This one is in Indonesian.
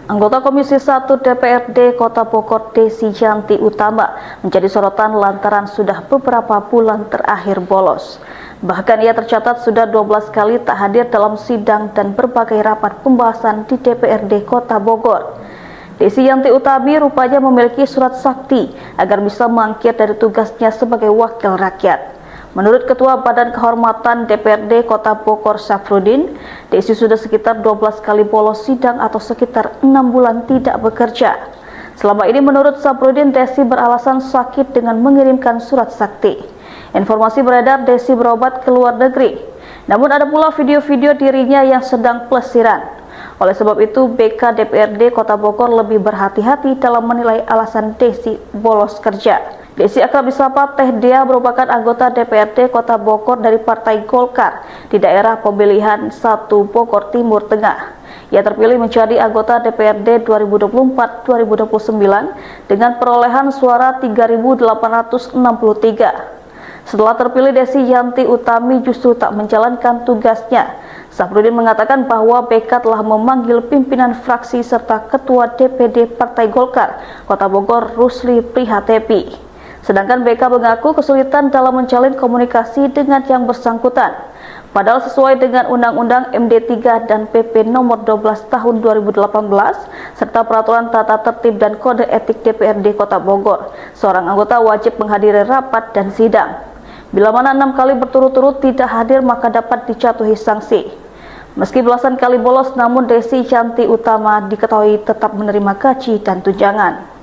Anggota Komisi 1 DPRD Kota Bogor Desi Yanti Utama menjadi sorotan lantaran sudah beberapa bulan terakhir bolos. Bahkan ia tercatat sudah 12 kali tak hadir dalam sidang dan berbagai rapat pembahasan di DPRD Kota Bogor. Desi Yanti Utami rupanya memiliki surat sakti agar bisa mangkir dari tugasnya sebagai wakil rakyat. Menurut Ketua Badan Kehormatan DPRD Kota Bogor Safrudin, Desi sudah sekitar 12 kali bolos sidang atau sekitar 6 bulan tidak bekerja. Selama ini menurut Safrudin, Desi beralasan sakit dengan mengirimkan surat sakti. Informasi beredar Desi berobat ke luar negeri. Namun ada pula video-video dirinya yang sedang pelesiran. Oleh sebab itu, BK DPRD Kota Bogor lebih berhati-hati dalam menilai alasan Desi bolos kerja. Desi akrab disapa Teh Dea merupakan anggota DPRD Kota Bogor dari Partai Golkar di daerah pemilihan 1 Bogor Timur Tengah. Ia terpilih menjadi anggota DPRD 2024-2029 dengan perolehan suara 3.863. Setelah terpilih, Desi Yanti Utami justru tak menjalankan tugasnya. Safrudin mengatakan bahwa BK telah memanggil pimpinan fraksi serta Ketua DPD Partai Golkar Kota Bogor Rusli Prihatepi. Sedangkan BK mengaku kesulitan dalam menjalin komunikasi dengan yang bersangkutan. Padahal sesuai dengan Undang-Undang MD3 dan PP nomor 12 tahun 2018 serta Peraturan Tata Tertib dan Kode Etik DPRD Kota Bogor, seorang anggota wajib menghadiri rapat dan sidang. Bila mana 6 kali berturut-turut tidak hadir maka dapat dijatuhi sanksi. Meski belasan kali bolos, namun Desi Yanti Utama diketahui tetap menerima gaji dan tunjangan.